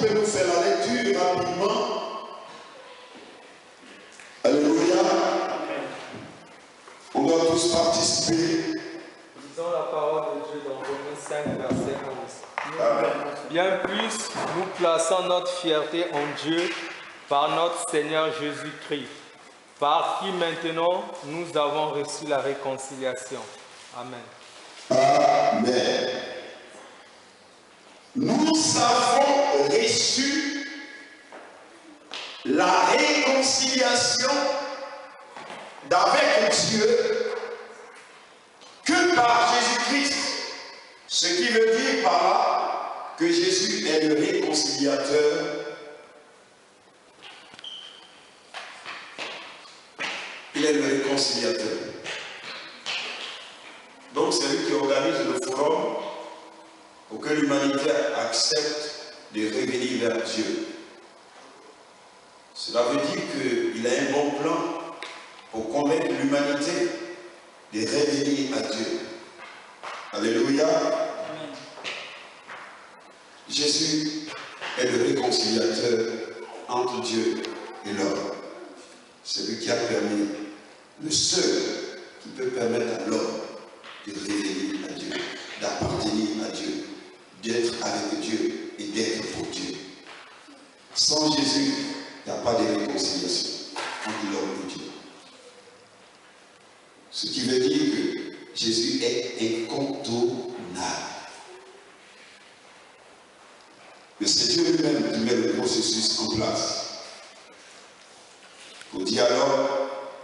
peut nous faire la lecture rapidement? Alléluia. On doit tous participer. Lisons la parole de Dieu dans Romains 5, verset 11. Amen. Bien plus, nous plaçons notre fierté en Dieu par notre Seigneur Jésus-Christ, par qui maintenant nous avons reçu la réconciliation. Amen. Amen. Nous avons reçu la réconciliation d'avec Dieu que par Jésus-Christ. Ce qui veut dire par là que Jésus est le réconciliateur. Il est le réconciliateur. Donc c'est lui qui organise le forum pour que l'humanité accepte de revenir vers Dieu. Cela veut dire qu'il a un bon plan pour convaincre l'humanité de revenir à Dieu. Alléluia. Amen. Jésus est le réconciliateur entre Dieu et l'homme. C'est lui qui a permis, le seul qui peut permettre à l'homme de revenir à Dieu, d'appartenir à Dieu, d'être avec Dieu et d'être pour Dieu. Sans Jésus, il n'y a pas de réconciliation entre l'homme et Dieu. Ce qui veut dire que Jésus est incontournable. Mais c'est Dieu lui-même qui met le processus en place. Pour dire alors,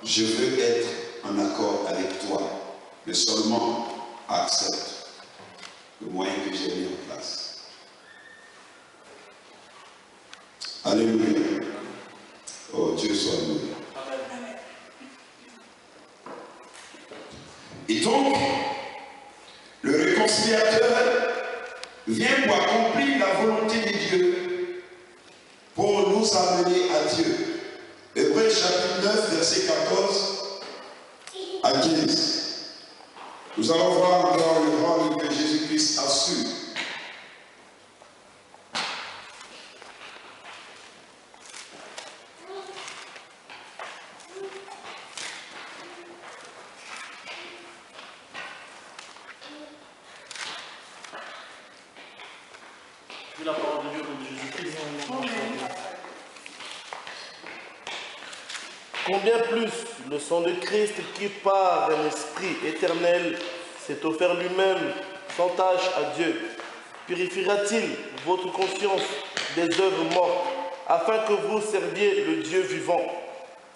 je veux être en accord avec toi, mais seulement accepte le moyen que j'ai mis en place. Alléluia. Oh, Dieu soit loué. Et donc, le réconciliateur vient pour accomplir la volonté de Dieu, pour nous amener à Dieu. Hébreux chapitre 9, verset 14 à 15. Nous allons voir encore le rôle que Jésus-Christ a su. La parole de Dieu de Jésus-Christ. Combien plus le sang de Christ qui par un esprit éternel s'est offert lui-même sans tâche à Dieu, purifiera-t-il votre conscience des œuvres mortes afin que vous serviez le Dieu vivant?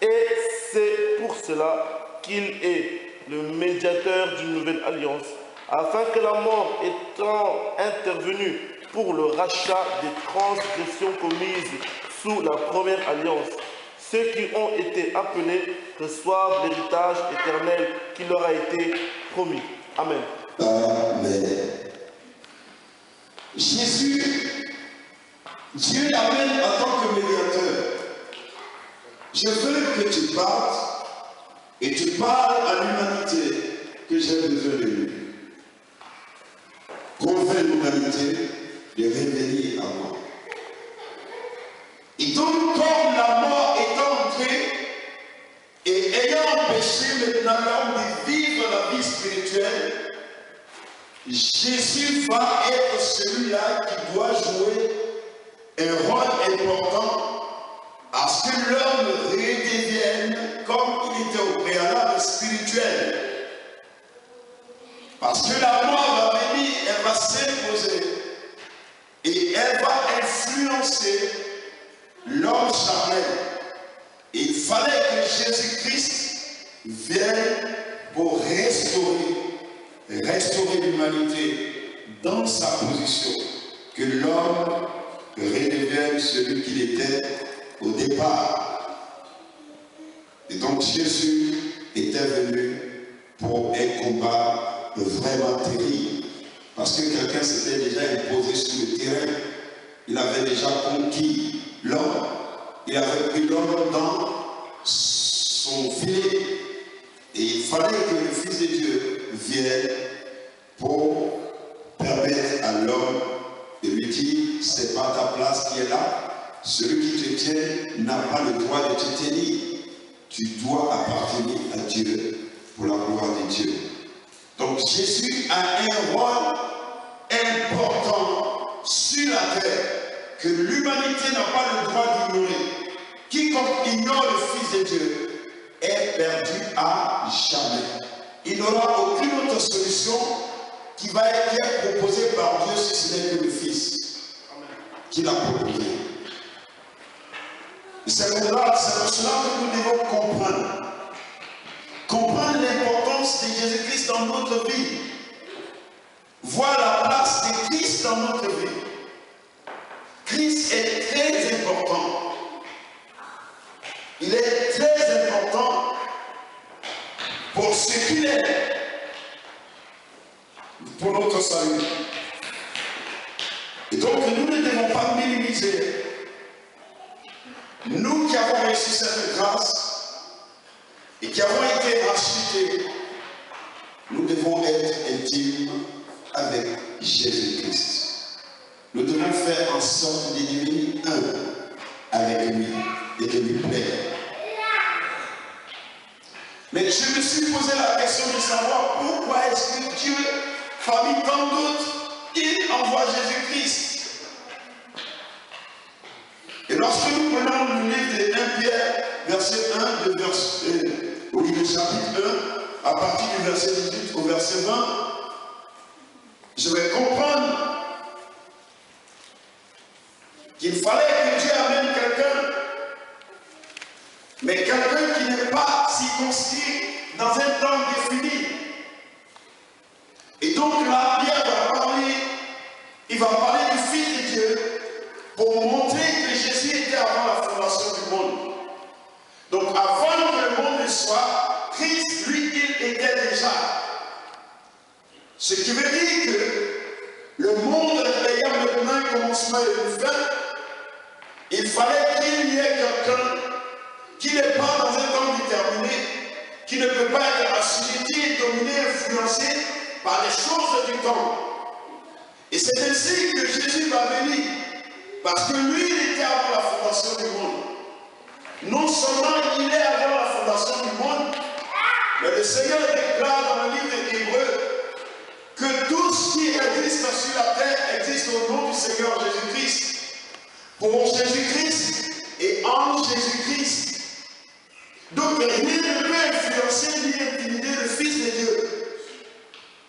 Et c'est pour cela qu'il est le médiateur d'une nouvelle alliance, afin que la mort étant intervenue pour le rachat des transgressions commises sous la première alliance, ceux qui ont été appelés reçoivent l'héritage éternel qui leur a été promis. Amen. Amen. Jésus, Dieu l'amène en tant que médiateur. Je veux que tu partes et tu parles à l'humanité que j'ai besoin de lui. Convainc l'humanité de revenir à moi. Et donc, comme la mort est entrée et ayant empêché maintenant l'homme de vivre la vie spirituelle, Jésus va être celui-là qui doit jouer un rôle important à ce que l'homme redevienne comme il était au préalable spirituel. Parce que la mort va venir, elle va s'imposer et elle va influencer l'homme charnel. Il fallait que Jésus-Christ vienne pour restaurer l'humanité dans sa position, que l'homme redevienne celui qu'il était au départ. Et donc Jésus était venu pour un combat vraiment terrible, parce que quelqu'un s'était déjà imposé sur le terrain. Il avait déjà conquis l'homme, il avait pris l'homme dans son filet, et il fallait que le Fils de Dieu vienne pour permettre à l'homme de lui dit, c'est pas ta place qui est là. Celui qui te tient n'a pas le droit de te tenir. Tu dois appartenir à Dieu pour la gloire de Dieu. Donc Jésus a un rôle important sur la terre que l'humanité n'a pas le droit d'ignorer. Quiconque ignore le Fils de Dieu est perdu à jamais. Il n'aura aucune autre solution qui va être proposée par Dieu si ce n'est que le Fils qui l'a proposé. C'est pour cela que nous devons comprendre l'importance de Jésus-Christ dans notre vie, voir la place de Christ dans notre vie. Christ est très important. Il est très important pour ce qu'il est, pour notre salut. Et donc nous ne devons pas minimiser. Nous qui avons reçu cette grâce et qui avons été rachetés, nous devons être intimes avec Jésus-Christ. Nous devons faire en sorte de devenir un avec lui et de lui plaire. Mais je me suis posé la question de savoir pourquoi est-ce que Dieu, parmi tant d'autres, il envoie Jésus-Christ. Et lorsque nous prenons le livre de 1 Pierre, verset 1, le chapitre 1, à partir du verset 18 au verset 20, je vais comprendre qu'il fallait que Dieu amène quelqu'un, mais quelqu'un qui n'est pas circonscrit dans un temps défini. Et donc là, Pierre va parler, il va parler du Fils de Dieu pour montrer que Jésus était avant la fondation du monde. Donc avant que le monde ne soit, Christ, lui, il était déjà. Ce qui veut dire que le monde ayant maintenant un commencement et une fin, il fallait qu'il y ait quelqu'un qui n'est pas dans un temps déterminé, qui ne peut pas être assujetti, dominé, influencé par les choses du temps. Et c'est ainsi que Jésus va venir, parce que lui, il était avant la fondation du monde. Non seulement il est avant la fondation du monde, mais le Seigneur déclare dans le livre d'Hébreux que tout ce qui existe sur la terre existe au nom du Seigneur Jésus-Christ, pour Jésus-Christ et en Jésus-Christ. Donc rien ne peut influencer ni intimider le Fils de Dieu.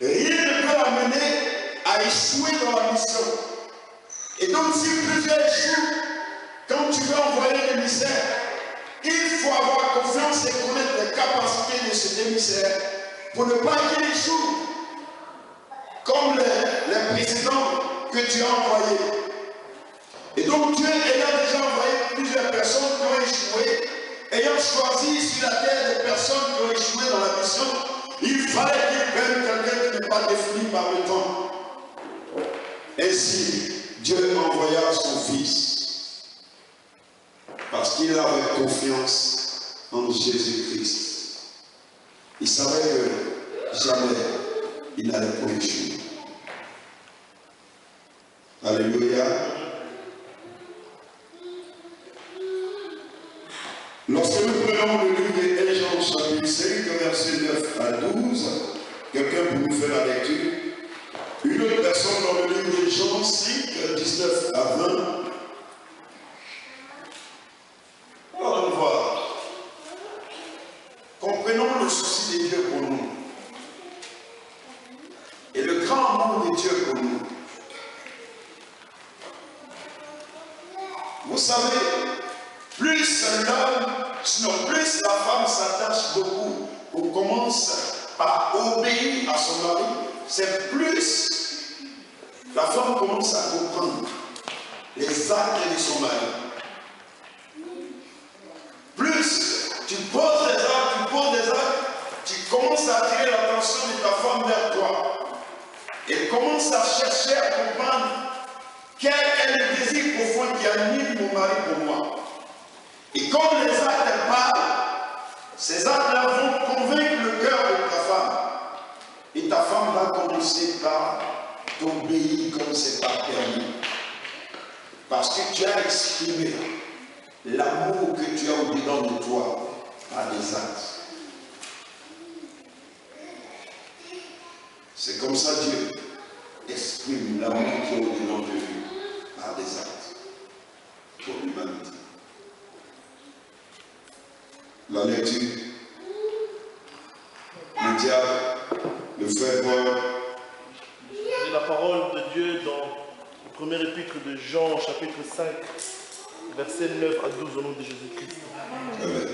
Rien ne peut l'amener à échouer dans la mission. Et donc si plusieurs échouent, quand tu veux envoyer l'émissaire, il faut avoir confiance et connaître les capacités de cet émissaire pour ne pas qu'il échoue. Comme les présidents que tu as envoyés. Et donc Dieu ayant déjà envoyé plusieurs personnes qui ont échoué, ayant choisi sur la terre des personnes qui ont échoué dans la mission, il fallait qu'il prenne quelqu'un qui n'est pas défini par le temps. Ainsi, Dieu envoya son Fils, parce qu'il avait confiance en Jésus-Christ. Il savait que jamais il n'allait pas échouer. Alléluia. Lorsque nous prenons le livre de 1 Jean chapitre 5, verset 9 à 12, quelqu'un peut nous faire la lecture. Une autre personne dans le livre de Jean 5, 19 à 20. Allons voir. Comprenons le souci de Dieu pour nous. Et le grand amour de Dieu pour nous. Vous savez, plus l'homme, sinon plus la femme s'attache beaucoup, ou commence par obéir à son mari, c'est plus la femme commence à comprendre les actes de son mari. Plus tu poses des actes, tu commences à attirer l'attention de ta femme vers toi. Elle commence à chercher à comprendre quel est le désir profond qui anime mon mari pour moi. Et comme les actes parlent, ces actes-là vont convaincre le cœur de ta femme. Et ta femme va commencer par t'obéir comme c'est pas permis. Parce que tu as exprimé l'amour que tu as au-dedans de toi par des actes. C'est comme ça Dieu exprime l'amour qui est au-dedans de lui par des actes pour l'humanité. La lecture, le diable, le frère Paul. Et la parole de Dieu dans le premier épître de Jean, chapitre 5, versets 9 à 12, au nom de Jésus-Christ. Amen.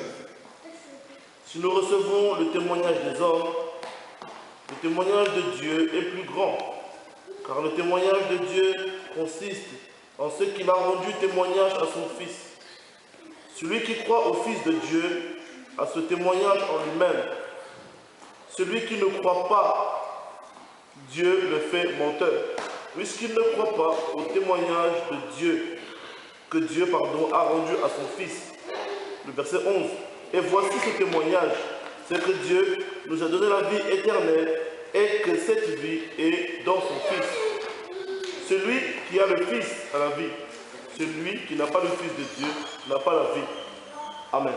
Si nous recevons le témoignage des hommes, le témoignage de Dieu est plus grand, car le témoignage de Dieu consiste en ce qu'il a rendu témoignage à son Fils. Celui qui croit au Fils de Dieu a ce témoignage en lui-même. Celui qui ne croit pas, Dieu le fait menteur, puisqu'il ne croit pas au témoignage de Dieu, que Dieu a rendu à son Fils. Le verset 11. Et voici ce témoignage, c'est que Dieu nous a donné la vie éternelle et que cette vie est dans son Fils. Celui qui a le Fils a la vie. Celui qui n'a pas le Fils de Dieu n'a pas la vie. Amen.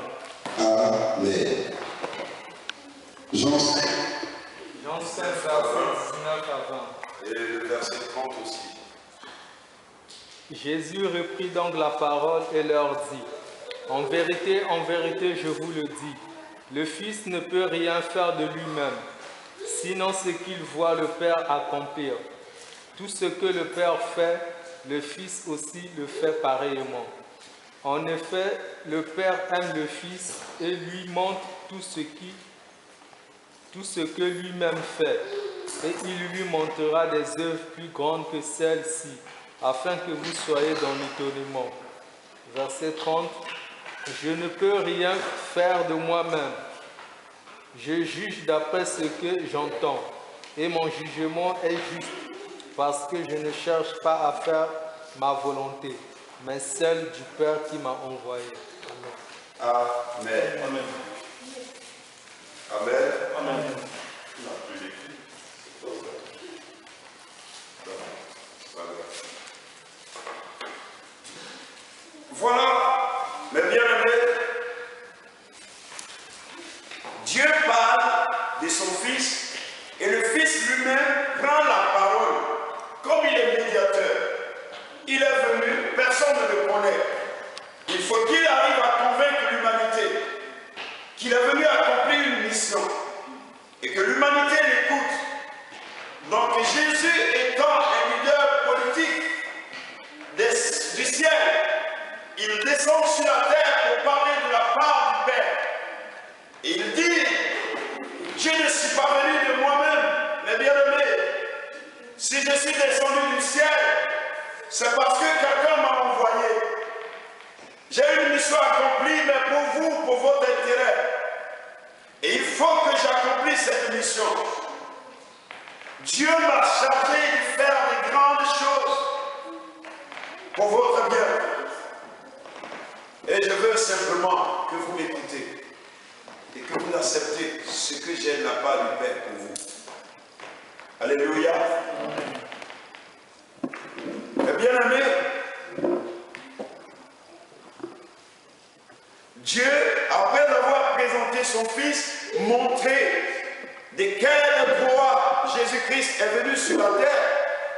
Amen. Jean 5. Jean 5, verset 19 à 20. Et le verset 30 aussi. Jésus reprit donc la parole et leur dit, en vérité, je vous le dis, le Fils ne peut rien faire de lui-même, sinon ce qu'il voit le Père accomplir. Tout ce que le Père fait, le Fils aussi le fait pareillement. En effet, le Père aime le Fils et lui montre tout ce que lui-même fait, et il lui montrera des œuvres plus grandes que celles-ci, afin que vous soyez dans l'étonnement. Verset 30. Je ne peux rien faire de moi-même. Je juge d'après ce que j'entends, et mon jugement est juste, parce que je ne cherche pas à faire ma volonté, mais celle du Père qui m'a envoyé. Amen. Amen. Amen. Amen. Voilà, mes bien-aimés, Dieu parle de son Fils et le Fils lui-même prend la parole comme il est médiateur. Il est venu, personne ne le connaît. Il faut qu'il arrive à convaincre l'humanité qu'il est venu accomplir une mission et que l'humanité l'écoute. Donc Jésus étant un leader politique du ciel, il descend sur la terre pour parler de la part du Père. Et il dit, je ne suis pas venu de moi-même, mes bien-aimés. Si je suis descendu du ciel, c'est parce que quelqu'un m'a envoyé. J'ai une mission accomplie, mais pour vous, pour votre intérêt. Et il faut que j'accomplisse cette mission. Dieu m'a chargé de faire de grandes choses pour votre bien. Et je veux simplement que vous m'écoutez et que vous acceptez ce que j'ai de la part du Père pour vous. Alléluia. Mes bien-aimés, Dieu, après avoir présenté son Fils, montré de quelle gloire Jésus-Christ est venu sur la terre,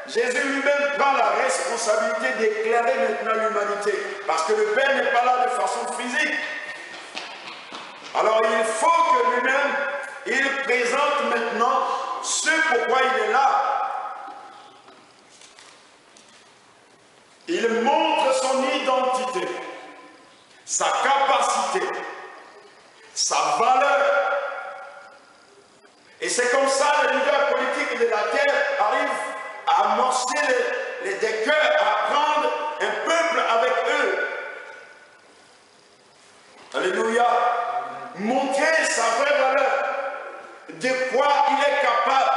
Jésus lui-même prend la responsabilité d'éclairer maintenant l'humanité. Parce que le Père n'est pas là de façon physique. Alors il faut que lui-même, il présente maintenant ce pourquoi il est là. Il montre son identité, sa capacité, sa valeur. Et c'est comme ça que les leaders politiques de la terre arrivent à amorcer des cœurs, à prendre un peuple avec eux. Alléluia. Montrer sa vraie valeur, de quoi il est capable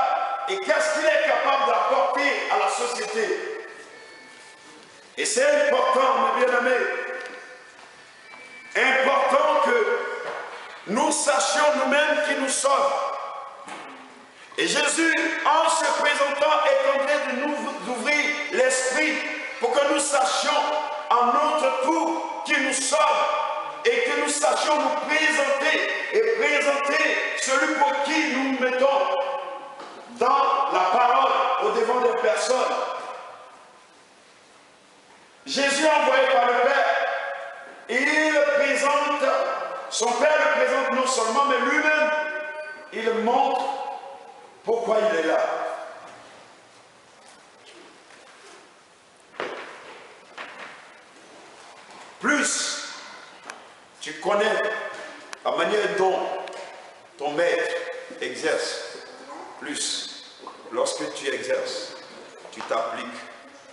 et qu'est-ce qu'il est capable d'apporter à la société. Et c'est important, mes bien-aimés, important que nous sachions nous-mêmes qui nous sommes. Et Jésus, en se présentant, est en train de nous ouvrir l'esprit pour que nous sachions à notre tour qui nous sommes et que nous sachions nous présenter et présenter celui pour qui nous nous mettons dans la parole au devant des personnes. Jésus envoyé par le Père, il présente, son Père le présente non seulement, mais lui-même, il montre pourquoi il est là. Plus tu connais la manière dont ton maître exerce, plus lorsque tu exerces, tu t'appliques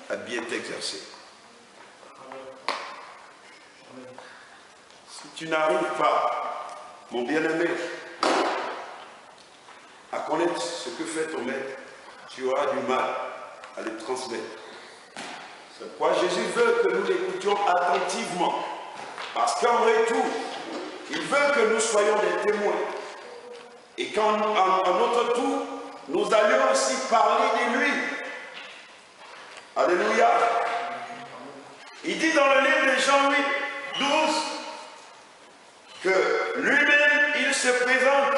à bien t'exercer. Si tu n'arrives pas, mon bien-aimé, à connaître ce que fait ton maître, tu auras du mal à le transmettre. C'est pourquoi Jésus veut que nous l'écoutions attentivement. Parce qu'en retour, il veut que nous soyons des témoins. Et qu'en notre tour, nous allions aussi parler de lui. Alléluia. Il dit dans le livre de Jean 8, 12, que lui-même, il se présente.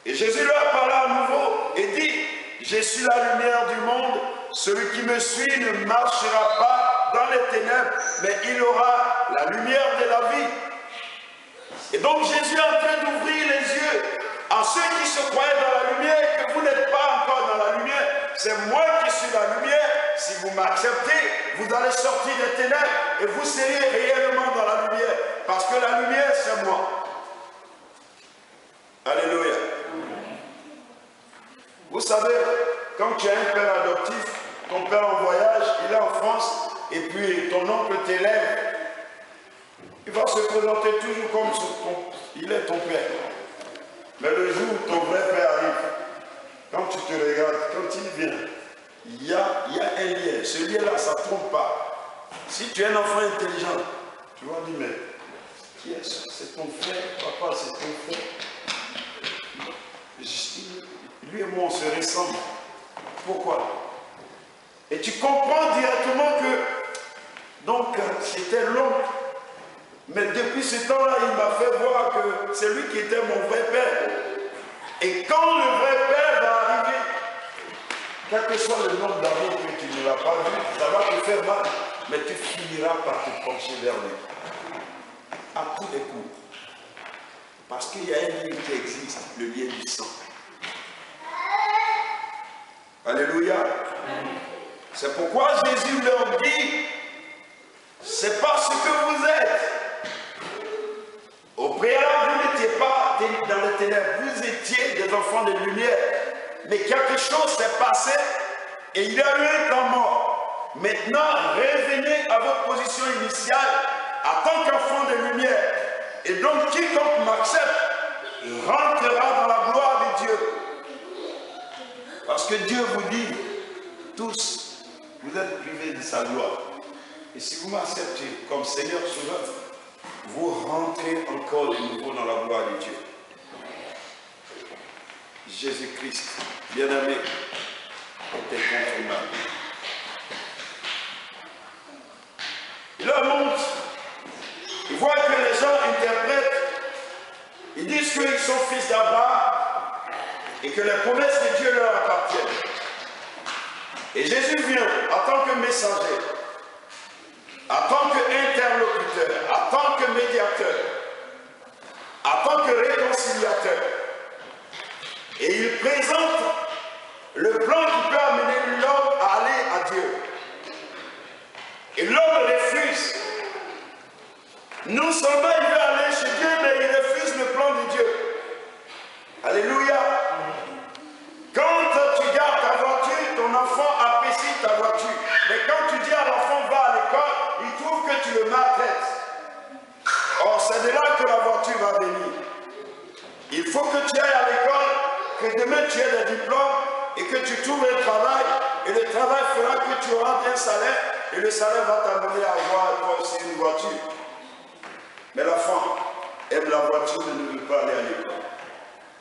Et Jésus leur parla à nouveau et dit, je suis la lumière du monde, celui qui me suit ne marchera pas dans les ténèbres, mais il aura la lumière de la vie. Et donc Jésus est en train d'ouvrir les yeux à ceux qui se croyaient dans la lumière et que vous n'êtes pas encore dans la lumière. C'est moi qui suis la lumière. Si vous m'acceptez, vous allez sortir des ténèbres et vous serez réellement dans la lumière. Parce que la lumière, c'est moi. Alléluia. Vous savez, quand tu as un père adoptif, ton père en voyage, il est en France, et puis ton oncle t'élève, il va se présenter toujours comme il est ton père. Mais le jour où ton vrai père arrive, quand tu te regardes, quand il vient, il y a un lien. Ce lien-là, ça ne trompe pas. Si tu es un enfant intelligent, tu vas dire, mais qui est ça? C'est ton frère, papa, c'est ton frère. Lui et moi, on se ressemble. Pourquoi? Et tu comprends directement que, donc, c'était l'oncle. Mais depuis ce temps-là, il m'a fait voir que c'est lui qui était mon vrai père. Et quand le vrai père va arriver, quel que soit le nombre d'amour que tu ne l'as pas vu, ça va te faire mal. Mais tu finiras par te pencher vers lui. À tous les coups. Parce qu'il y a un lien qui existe, le lien du sang. Alléluia. C'est pourquoi Jésus leur dit, c'est parce que vous êtes. Au préalable, vous n'étiez pas dans les ténèbres, vous étiez des enfants de lumière. Mais quelque chose s'est passé et il y a eu un temps mort. Maintenant, revenez à votre position initiale en tant qu'enfant de lumière. Et donc, quiconque m'accepte rentrera dans la gloire de Dieu. Parce que Dieu vous dit, tous, vous êtes privés de sa gloire. Et si vous m'acceptez comme Seigneur Sauveur, vous rentrez encore de nouveau dans la gloire de Dieu. Jésus-Christ, bien-aimé, était incontournable. Il leur montre, il voit que les gens interprètent, ils disent qu'ils sont fils d'Abraham et que les promesses de Dieu leur appartiennent. Et Jésus vient en tant que messager, en tant qu'interlocuteur, en tant que médiateur, en tant que réconciliateur. Et il présente le plan qui peut amener l'homme à aller à Dieu. Et l'homme refuse. Non seulement il veut aller chez Dieu, mais il refuse le plan de Dieu. Alléluia. Quand tu gardes ta voiture, ton enfant apprécie ta voiture. Mais quand tu dis à l'enfant va à l'école, il trouve que tu le maltraites. Or, c'est de là que la voiture va venir. Il faut que tu ailles à l'école, que demain tu aies des diplômes et que tu trouves un travail. Et le travail fera que tu auras un salaire et le salaire va t'amener à avoir toi aussi une voiture. Mais l'enfant aime la voiture et ne veut pas aller à l'école.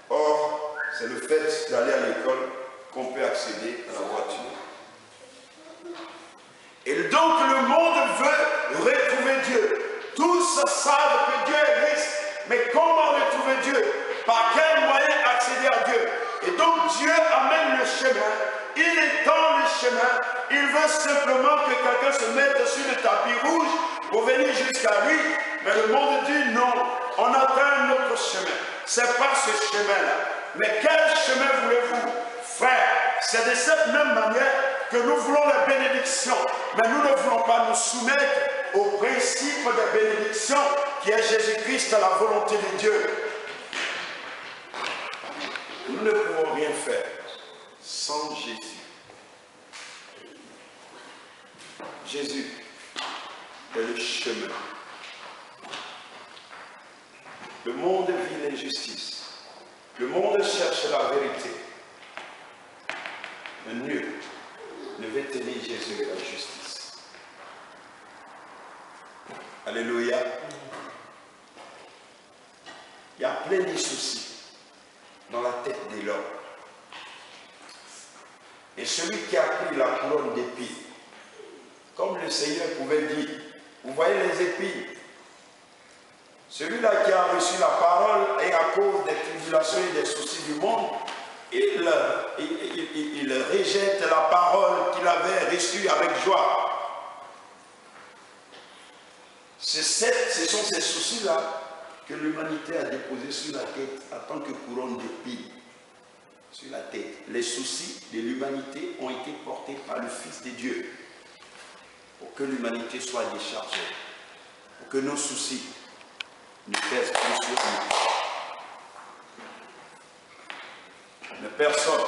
Or, c'est le fait d'aller à l'école qu'on peut accéder à la voiture. Et donc le monde retrouver Dieu. Tous savent que Dieu existe. Mais comment retrouver Dieu? Par quel moyen accéder à Dieu? Et donc Dieu amène le chemin. Il étend le chemin. Il veut simplement que quelqu'un se mette sur le tapis rouge pour venir jusqu'à lui. Mais le monde dit non. On atteint un autre chemin. C'est pas ce chemin-là. Mais quel chemin voulez-vous? Frère, c'est de cette même manière que nous voulons la bénédiction. Mais nous ne voulons pas nous soumettre au principe de bénédiction qui est Jésus-Christ à la volonté de Dieu. Nous ne pouvons rien faire sans Jésus. Jésus est le chemin. Le monde vit l'injustice. Le monde cherche la vérité. Mais nul ne veut tenir Jésus à la justice. Alléluia. Il y a plein de soucis dans la tête de l'homme. Et celui qui a pris la couronne d'épines, comme le Seigneur pouvait dire, vous voyez les épines, celui-là qui a reçu la parole et à cause des tribulations et des soucis du monde, il rejette la parole qu'il avait reçue avec joie. Ce sont ces soucis-là que l'humanité a déposés sur la tête en tant que couronne d'épines. Sur la tête. Les soucis de l'humanité ont été portés par le Fils de Dieu pour que l'humanité soit déchargée, pour que nos soucis ne pèsent plus sur nous. Mais personne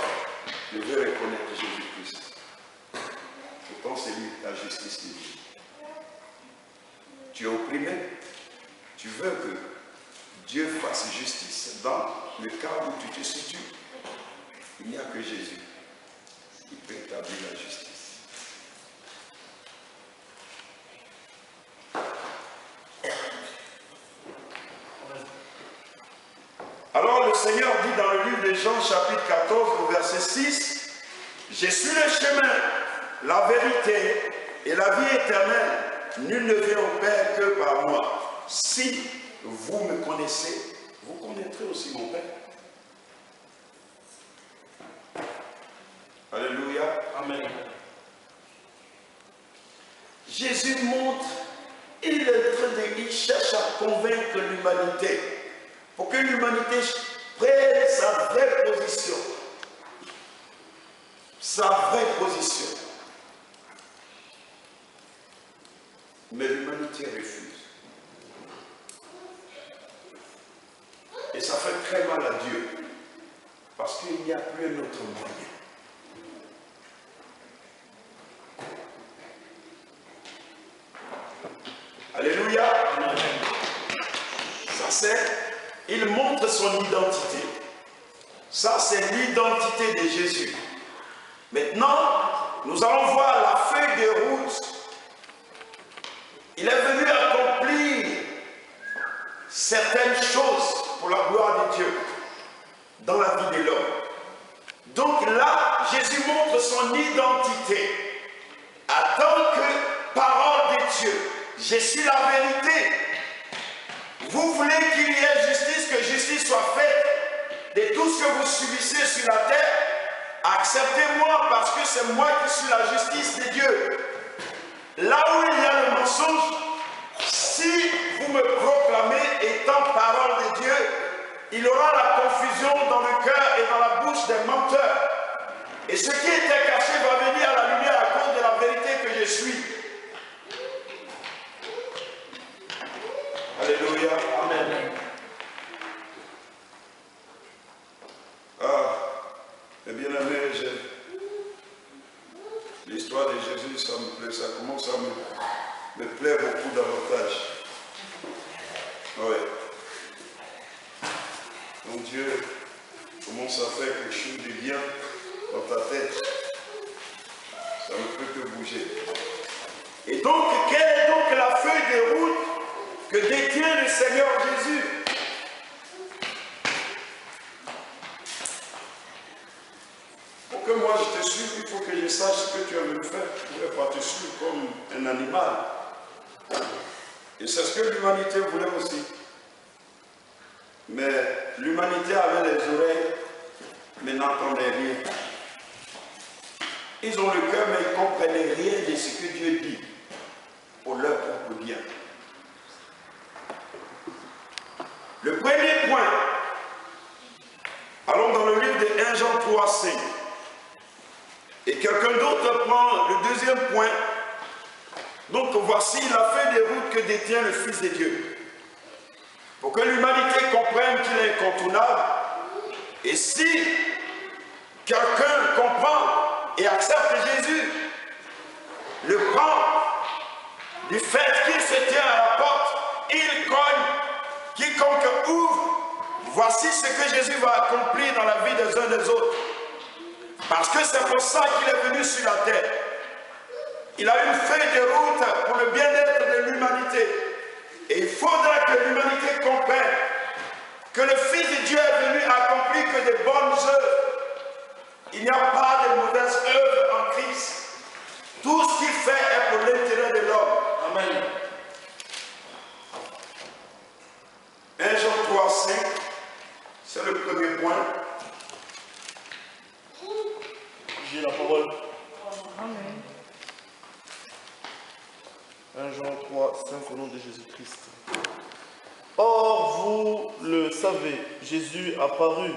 ne veut reconnaître Jésus-Christ. Pourtant, c'est lui la justice de Dieu. Tu es opprimé. Tu veux que Dieu fasse justice. Dans le cas où tu te situes, il n'y a que Jésus qui peut établir la justice. Alors le Seigneur dit dans le livre de Jean chapitre 14 au verset 6, « Je suis le chemin, la vérité et la vie éternelle. Nul ne vient au Père que par moi. Si vous me connaissez, vous connaîtrez aussi mon Père. » Alléluia. Amen. Jésus montre, il cherche à convaincre l'humanité pour que l'humanité prenne sa vraie position. Sa vraie position. Mais l'humanité refuse. Et ça fait très mal à Dieu. Parce qu'il n'y a plus un autre moyen. Alléluia. Ça c'est, il montre son identité. Ça c'est l'identité de Jésus. Maintenant, nous allons voir la feuille de route. Il est venu accomplir certaines choses pour la gloire de Dieu dans la vie de l'homme. Donc là, Jésus montre son identité en tant que parole de Dieu. Je suis la vérité. Vous voulez qu'il y ait justice, que justice soit faite de tout ce que vous subissez sur la terre? Acceptez-moi parce que c'est moi qui suis la justice de Dieu. Là où il y a le mensonge, si vous me proclamez étant parole de Dieu, il y aura la confusion dans le cœur et dans la bouche des menteurs. Et ce qui était caché va venir à la lumière à cause de la vérité que je suis. Alléluia. Amen. Mes bien-aimés, l'histoire de Jésus, ça me plaît, ça commence à me plaire beaucoup davantage. Ouais. Donc Dieu commence à faire quelque chose de bien dans ta tête. Ça ne peut que bouger. Et donc, quelle est donc la feuille de route que détient le Seigneur Jésus? Pour que moi je te suive, il faut que je sache ce que tu as voulu faire. Je ne pouvais pas te suivre comme un animal. Et c'est ce que l'humanité voulait aussi. Mais l'humanité avait les oreilles, mais n'entendait rien. Ils ont le cœur, mais ils ne comprenaient rien de ce que Dieu dit pour leur propre bien. Le premier point, allons dans le livre de 1 Jean 3, 5. Et quelqu'un d'autre prend le deuxième point. Donc voici la feuille de route que détient le Fils de Dieu. Pour que l'humanité comprenne qu'il est incontournable. Et si quelqu'un comprend et accepte Jésus, le prend du fait qu'il se tient à la porte, il cogne, quiconque ouvre, voici ce que Jésus va accomplir dans la vie des uns des autres. Parce que c'est pour ça qu'il est venu sur la terre. Il a une feuille de route pour le bien-être de l'humanité. Et il faudra que l'humanité comprenne que le Fils de Dieu est venu accomplir que de bonnes œuvres. Il n'y a pas de mauvaises œuvres en Christ. Tout ce qu'il fait est pour l'intérêt de l'homme. Amen. 1 Jean 3, 5, c'est le premier point. J'ai la parole. Amen. 1 Jean 3, 5 au nom de Jésus-Christ. Or, vous le savez, Jésus a paru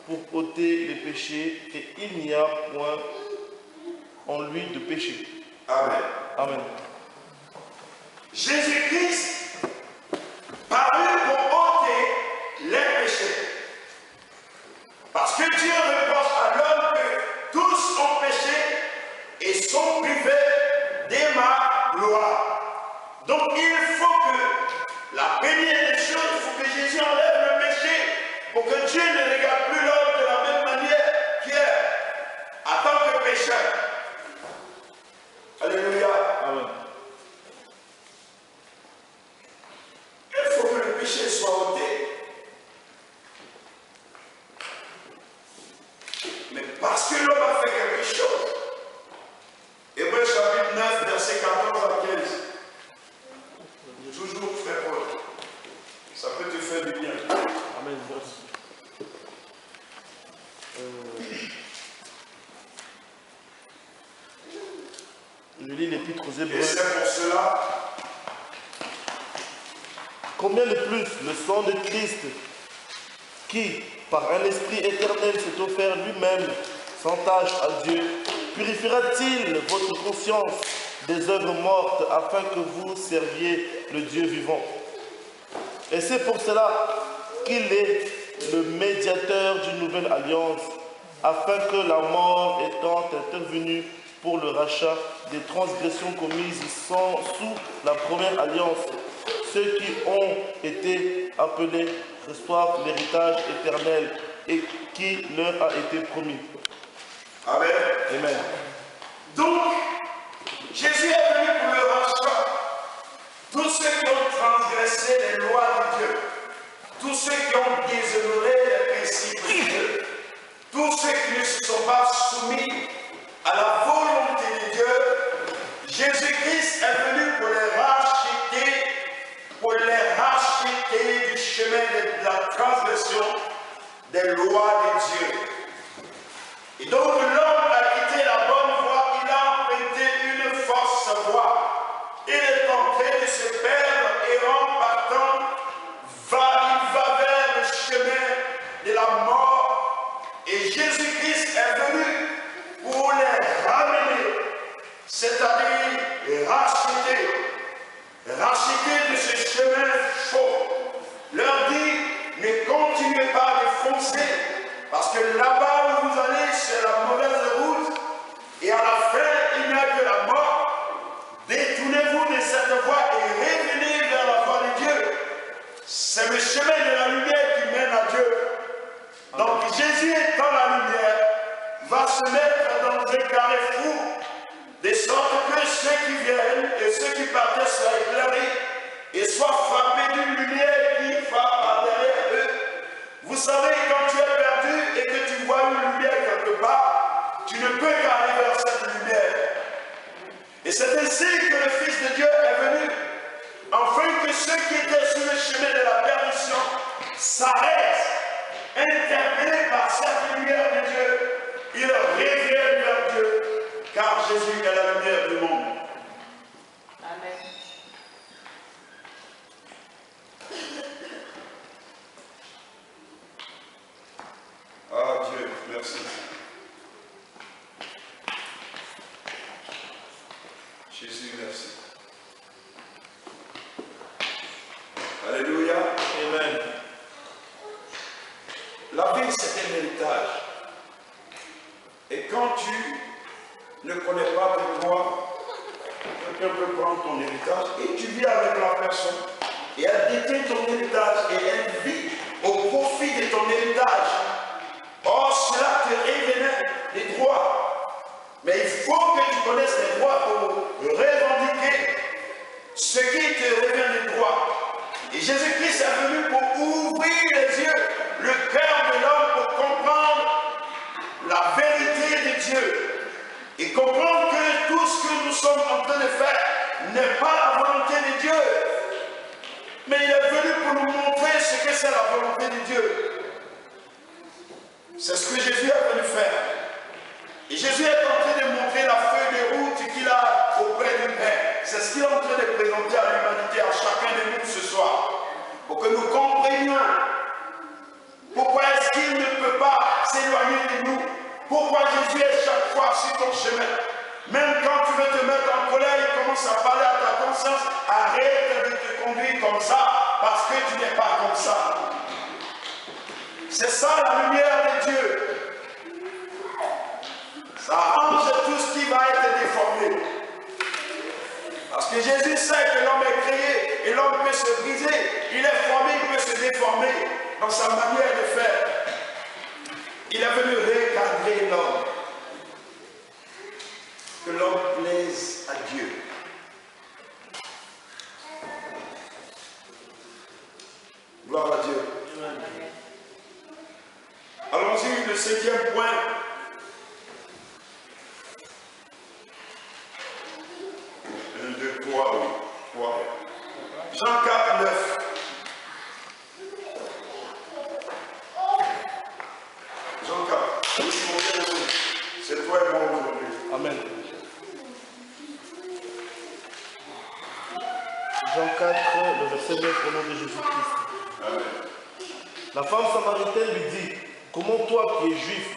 pour ôter les péchés et il n'y a point en lui de péché. Amen. Amen. Jésus-Christ parut pour ôter les péchés. Parce que Dieu reproche à l'homme que tous ont péché et sont privés de ma gloire. Donc il faut que la première des choses, il faut que Jésus enlève le péché pour que Dieu ne regarde plus l'homme de la même manière qu'il est en tant que pécheur. Alléluia. Amen. Il faut que le péché soit ôté. Mais parce que l'homme a fait quelque chose. Hébreux chapitre 9, verset 14 à 15. Toujours frère Paul. Ça peut te faire du bien. Amen. Je lis l'épître aux Et Hébreux. c'est pour cela. Combien de plus le sang de Christ, qui, par un esprit éternel, s'est offert lui-même sans tâche à Dieu, purifiera-t-il votre conscience des œuvres mortes afin que vous serviez le Dieu vivant? Et c'est pour cela qu'il est le médiateur d'une nouvelle alliance, afin que la mort étant intervenue pour le rachat des transgressions commises sous la première alliance, ceux qui ont été appelés reçoivent l'héritage éternel et qui leur a été promis. Amen. Amen. Donc, Jésus est venu pour le rachat. Tous ceux qui ont transgressé les lois de Dieu, tous ceux qui ont déshonoré les principes de Dieu, tous ceux qui ne se sont pas soumis à la volonté de Dieu, Jésus-Christ est venu pour les racheter du chemin de la transgression des lois de Dieu. Et donc l'homme a quitté la bonne voie, il a emprunté une fausse voie. Il est tenté de se perdre et en partant, il va vers le chemin de la mort. Et Jésus-Christ est venu pour les ramener, c'est-à-dire les racheter de ce chemin faux. Leur dit, ne continuez pas de foncer, parce que là-bas où vous allez, c'est la mauvaise route, et à la fin, il n'y a que la mort. Détournez-vous de cette voie et revenez vers la voie de Dieu. C'est le chemin de la lumière qui mène à Dieu. Donc Jésus étant la lumière, va se mettre dans un carrefour, de sorte que ceux qui viennent et ceux qui partent soient éclairés et soient frappés d'une lumière qui frappe par derrière eux. Vous savez, quand tu es perdu et que tu vois une lumière quelque part, tu ne peux qu'aller vers cette lumière. Et c'est ainsi que le Fils de Dieu est venu, afin ne connaît pas de toi, quelqu'un peut prendre ton héritage et tu vis avec la personne. Et elle détient ton héritage et elle vit au profit de ton héritage. Or, cela te révèle les droits. Mais il faut que tu connaisses les droits pour revendiquer ce qui te révèle les droits. Et Jésus-Christ est venu pour ouvrir les yeux, le cœur de l'homme pour comprendre la vérité de Dieu. Et comprendre que tout ce que nous sommes en train de faire n'est pas la volonté de Dieu. Mais il est venu pour nous montrer ce que c'est la volonté de Dieu. C'est ce que Jésus est venu faire. Et Jésus est en train de montrer la feuille de route qu'il a auprès du Père. C'est ce qu'il est en train de présenter à l'humanité, à chacun de nous ce soir. Pour que nous comprenions pourquoi est-ce qu'il ne peut pas s'éloigner de nous. Pourquoi Jésus est chaque fois sur ton chemin. Même quand tu veux te mettre en colère, il commence à parler à ta conscience. Arrête de te conduire comme ça, parce que tu n'es pas comme ça. C'est ça la lumière de Dieu. Ça arrange tout ce qui va être déformé. Parce que Jésus sait que l'homme est créé et l'homme peut se briser. Il est formé, il peut se déformer dans sa manière de faire. Il est venu recadrer l'homme. Que l'homme plaise à Dieu. Gloire à Dieu. Allons-y, le 7e point. Jean 4, 9. Jean 4. C'est toi et moi aujourd'hui. Amen. Jean 4, le verset 9, au nom de Jésus-Christ. Amen. La femme samaritaine lui dit, comment toi qui es juif,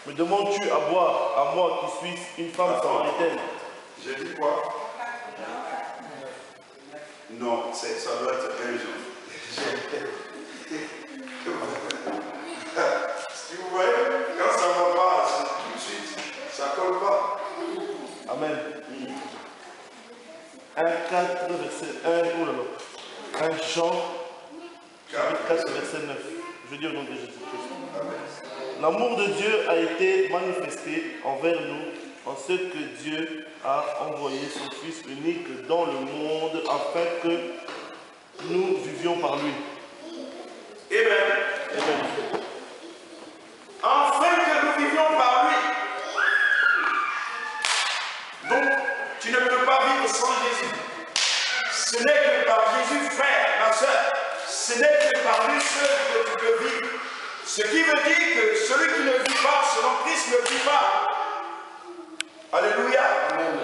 me demandes-tu à boire, à moi qui suis une femme samaritaine? J'ai dit quoi? Non, ça doit être un jour. Si vous voyez, quand ça ne va pas, tout de suite, ça ne colle pas. Amen. 1, 4, verset 1, oh là là. 1 Jean 4, verset 9. Je dis au nom de Jésus-Christ. L'amour de Dieu a été manifesté envers nous en ce que Dieu a envoyé son Fils unique dans le monde afin que nous vivions par lui. Amen. Amen. Afin que nous vivions par lui. Donc, tu ne peux pas vivre sans Jésus. Ce n'est que par Jésus, frère, ma soeur. Ce n'est que par lui seul que tu peux vivre. Ce qui veut dire que celui qui ne vit pas selon Christ ne vit pas. Alléluia. Amen.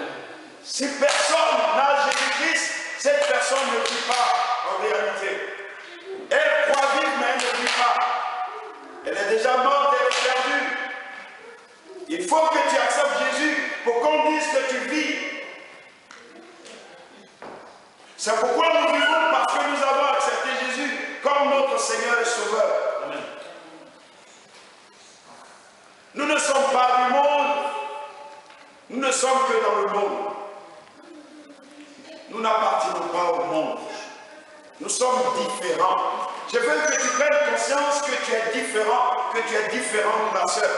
Si personne n'a Jésus-Christ, cette personne ne vit pas en réalité. Elle croit vivre, mais elle ne vit pas. Elle est déjà morte, elle est perdue. Il faut que tu acceptes Jésus pour qu'on dise que tu vis. C'est pourquoi nous vivons, parce que nous avons accepté Jésus comme notre Seigneur et Sauveur. Amen. Nous ne sommes pas du monde. Nous ne sommes que dans le monde. Nous n'appartenons pas au monde. Nous sommes différents. Je veux que tu prennes conscience que tu es différent, ma soeur.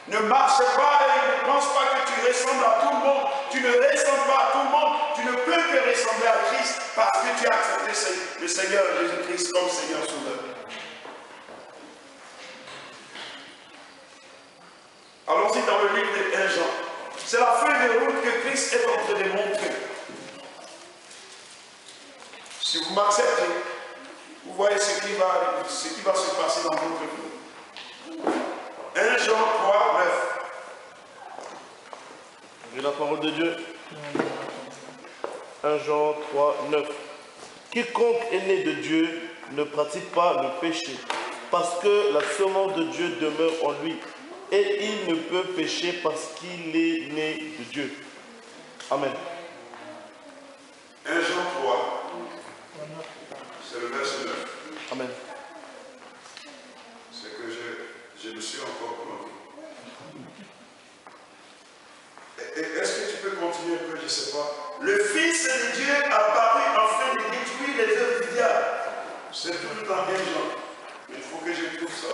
Ne marche pas et ne pense pas que tu ressembles à tout le monde. Tu ne ressembles pas à tout le monde. Tu ne peux que ressembler à Christ parce que tu as accepté le Seigneur Jésus-Christ comme Seigneur Sauveur. Allons-y dans le livre de 1 Jean. C'est la feuille de route que Christ est en train de montrer. Si vous m'acceptez, vous voyez ce qui va se passer dans votre vie. 1 Jean 3, 9. Et la parole de Dieu. 1 Jean 3, 9. Quiconque est né de Dieu ne pratique pas le péché, parce que la semence de Dieu demeure en lui, et il ne peut pécher parce qu'il est né de Dieu. Amen. 1 Jean 3, c'est le verset 9. Amen. C'est que je me suis encore planté. continue un peu, je ne sais pas. Le Fils de Dieu apparut afin de détruire les œuvres du diable. C'est tout dans quel genre? Il faut que je trouve ça.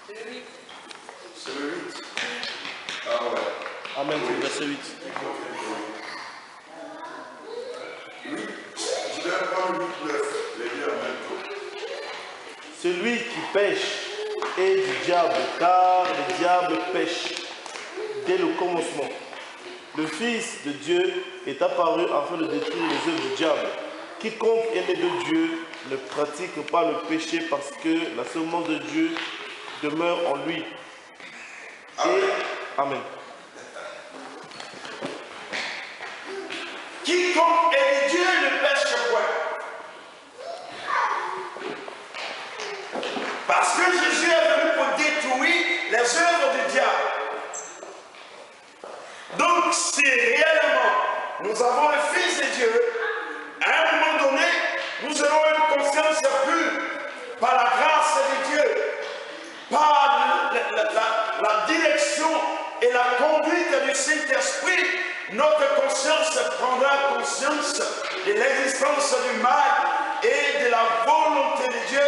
C'est le 8. Ah ouais. Amen, c'est le verset 8. Oui, je vais prendre le 8, 9, les deux en même temps. Celui qui pêche est du diable, car le diable pêche dès le commencement. Le Fils de Dieu est apparu afin de détruire les œuvres du diable. Quiconque est né de Dieu ne pratique pas le péché parce que la semence de Dieu demeure en lui. Amen. Quiconque est de Dieu ne pêche point. Parce que Jésus est venu pour détruire les œuvres du diable. Donc, si réellement nous avons le Fils de Dieu, à un moment donné, nous aurons une conscience pure par la grâce de Dieu, par la direction et la conduite du Saint-Esprit. Notre conscience prendra conscience de l'existence du mal et de la volonté de Dieu.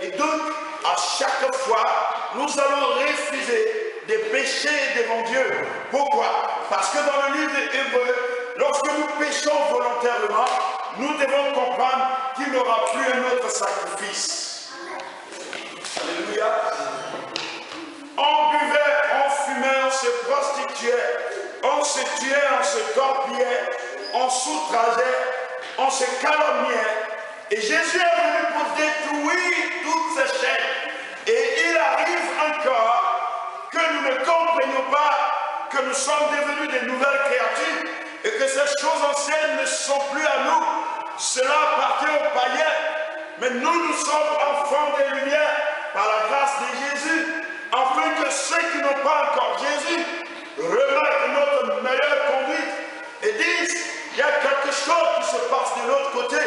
Et donc, à chaque fois, nous allons refuser de pécher devant Dieu. Pourquoi? Parce que dans le livre d'Hébreux, lorsque nous péchons volontairement, nous devons comprendre qu'il n'y aura plus un autre sacrifice. Alléluia. On buvait, on fumait, on se prostituait, on se tuait, on se torpillait, on s'outrageait, on se calomniait. Et Jésus est venu pour détruire toutes ces chaînes. Et il arrive encore que nous ne comprenions pas que nous sommes devenus de nouvelles créatures et que ces choses anciennes ne sont plus à nous. Cela appartient aux païens. Mais nous sommes enfants des lumières par la grâce de Jésus, afin que ceux qui n'ont pas encore Jésus remarquent notre meilleure conduite et disent: il y a quelque chose qui se passe de l'autre côté,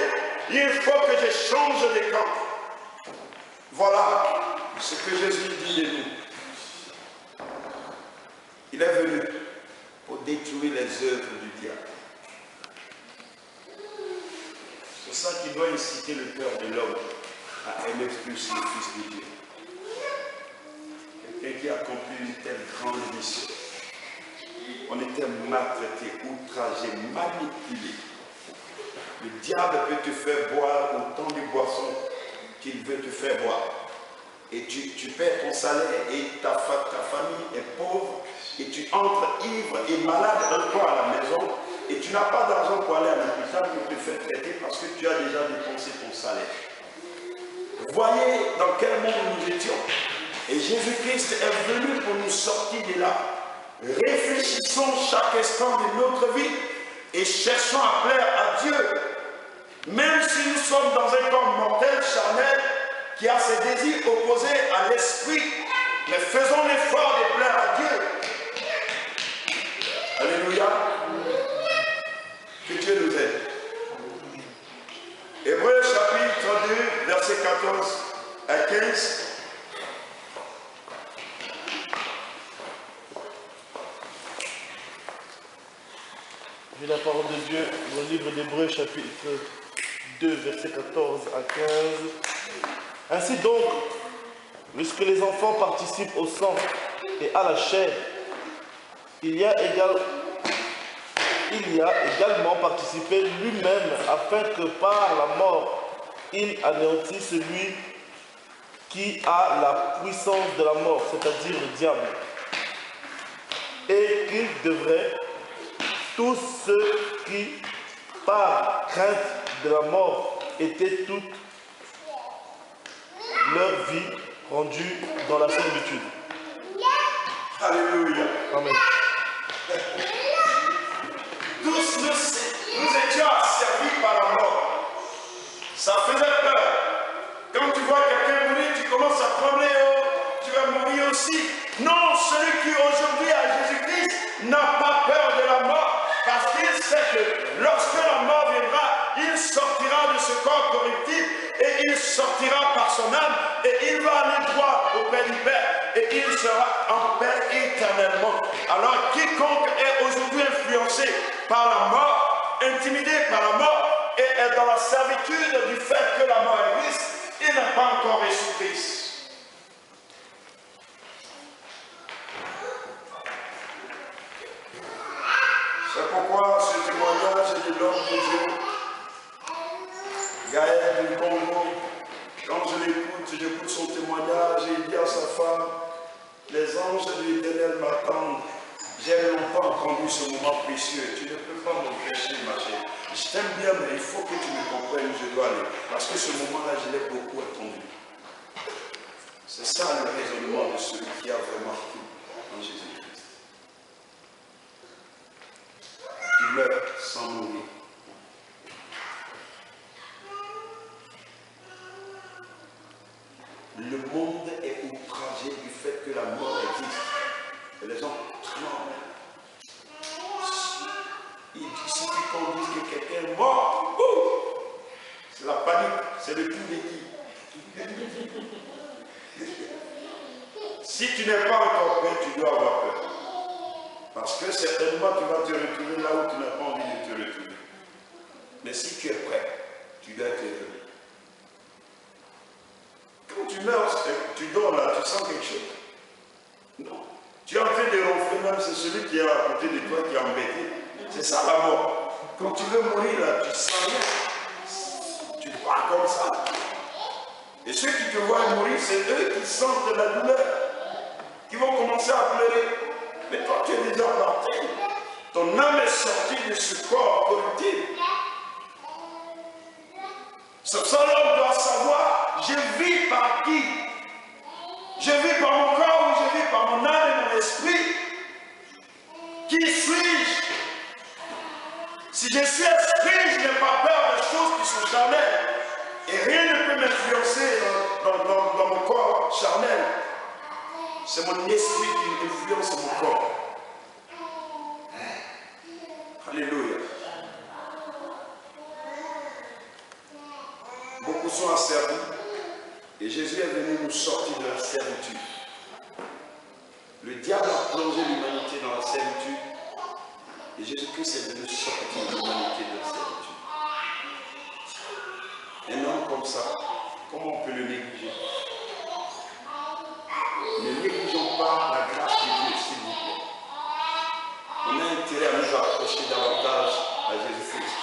il faut que je change de camp. Voilà ce que Jésus dit de nous. Il est venu pour détruire les œuvres du diable. C'est ça qui doit inciter le cœur de l'homme à aimer plus le Fils de Dieu. Quelqu'un qui a accompli une telle grande mission. On était maltraité, outragé, manipulé. Le diable peut te faire boire autant de boissons qu'il veut te faire boire. Et tu perds ton salaire et ta famille est pauvre et tu entres ivre et malade encore à la maison et tu n'as pas d'argent pour aller à l'hôpital pour te faire traiter parce que tu as déjà dépensé ton salaire. Voyez dans quel monde nous étions. Et Jésus-Christ est venu pour nous sortir de là. Réfléchissons chaque instant de notre vie et cherchons à plaire à Dieu. Même si nous sommes dans un corps mortel, charnel, qui a ses désirs opposés à l'esprit, mais faisons l'effort de plaire à Dieu. Alléluia. Que Dieu nous aide. Hébreux chapitre 2, versets 14 à 15. J'ai la parole de Dieu dans le livre d'Hébreux chapitre 2, versets 14 à 15. Ainsi donc, puisque les enfants participent au sang et à la chair, il y a également participé lui-même afin que par la mort, il anéantisse celui qui a la puissance de la mort, c'est-à-dire le diable. Et qu'il devrait, tous ceux qui, par crainte de la mort, étaient toute leur vie rendue dans la servitude. Alléluia. Amen. Tous nous étions asservis par la mort. Ça faisait peur. Quand tu vois quelqu'un mourir, tu commences à trembler. Oh, tu vas mourir aussi. Non, celui qui aujourd'hui a Jésus-Christ n'a pas peur de la mort. Parce qu'il sait que lorsque la mort viendra, il sortira de ce corps sortira par son âme et il va aller droit auprès du Père et il sera en paix éternellement. Alors quiconque est aujourd'hui influencé par la mort, intimidé par la mort et est dans la servitude du fait que la mort existe, il n'a pas encore reçu Christ. C'est pourquoi ce témoignage est de l'homme de Dieu, Gaël du Congo. Quand j'écoute son témoignage, et il dit à sa femme, les anges de l'Éternel m'attendent. J'ai longtemps attendu ce moment précieux. Tu ne peux pas m'empêcher, ma chérie. Je t'aime bien, mais il faut que tu me comprennes où je dois aller. Parce que ce moment-là, je l'ai beaucoup attendu. C'est ça le raisonnement de celui qui a vraiment cru en Jésus-Christ. Tu meurs sans mourir. Le monde est outragé du fait que la mort existe. Et les gens tremblent. Il suffit qu'on dise que quelqu'un est mort. C'est la panique, c'est le tout d'équipe. Si tu n'es pas encore prêt, tu dois avoir peur. Parce que certainement tu vas te retrouver là où tu n'as pas envie de te retrouver. Mais si tu es prêt, tu dois être heureux. Quand tu meurs, tu dors là, tu sens quelque chose. Non. Tu es en train de ronfler, même c'est celui qui est à côté de toi qui est embêté. C'est ça la mort. Quand tu veux mourir là, tu sens rien. Tu te vois comme ça. Et ceux qui te voient mourir, c'est eux qui sentent la douleur, qui vont commencer à pleurer. Mais toi, tu es déjà parti. Ton âme est sortie de ce corps corruptible. Ça, l'homme doit savoir, je vis par qui? Je vis par mon corps ou je vis par mon âme et mon esprit? Qui suis-je? Si je suis esprit, je n'ai pas peur des choses qui sont charnelles. Et rien ne peut m'influencer dans mon corps charnel. C'est mon esprit qui influence mon corps. Alléluia. Beaucoup sont asservis. Et Jésus est venu nous sortir de la servitude. Le diable a plongé l'humanité dans la servitude. Et Jésus-Christ est venu sortir l'humanité de la servitude. Un homme comme ça, comment on peut le négliger? Ne négligeons pas la grâce de Dieu, s'il vous plaît. On a intérêt à nous approcher davantage à Jésus-Christ.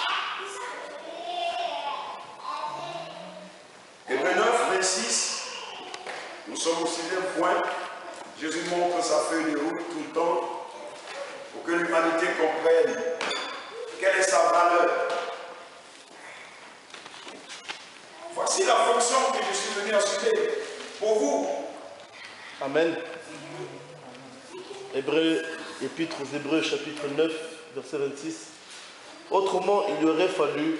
Hébreux 9, 26, nous sommes au 6e point. Jésus montre sa feuille de route tout le temps pour que l'humanité comprenne quelle est sa valeur. Voici la fonction que je suis venu assumer pour vous. Amen. Épître aux Hébreux, chapitre 9, verset 26. Autrement, il aurait fallu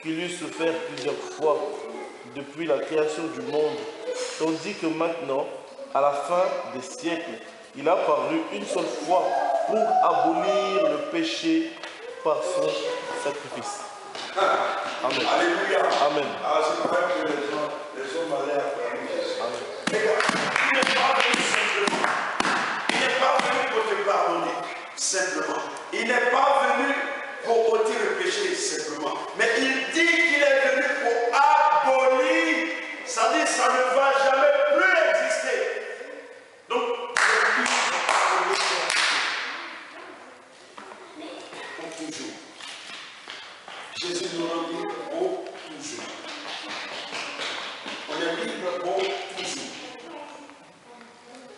qu'il eût souffert plusieurs fois depuis la création du monde, tandis que maintenant, à la fin des siècles, il a paru une seule fois pour abolir le péché par son sacrifice. Amen. Alléluia. Amen. Ah, c'est vrai que les hommes allaient acclamer Jésus. Amen. Il n'est pas venu simplement. Il n'est pas venu pour te pardonner, simplement. Il n'est pas venu pour ôter le péché, simplement. Mais il dit qu'il est venu pour abolir. Ça dit que ça ne va jamais plus exister. Donc, pour toujours. Jésus nous rend libre pour toujours. On est libre pour toujours.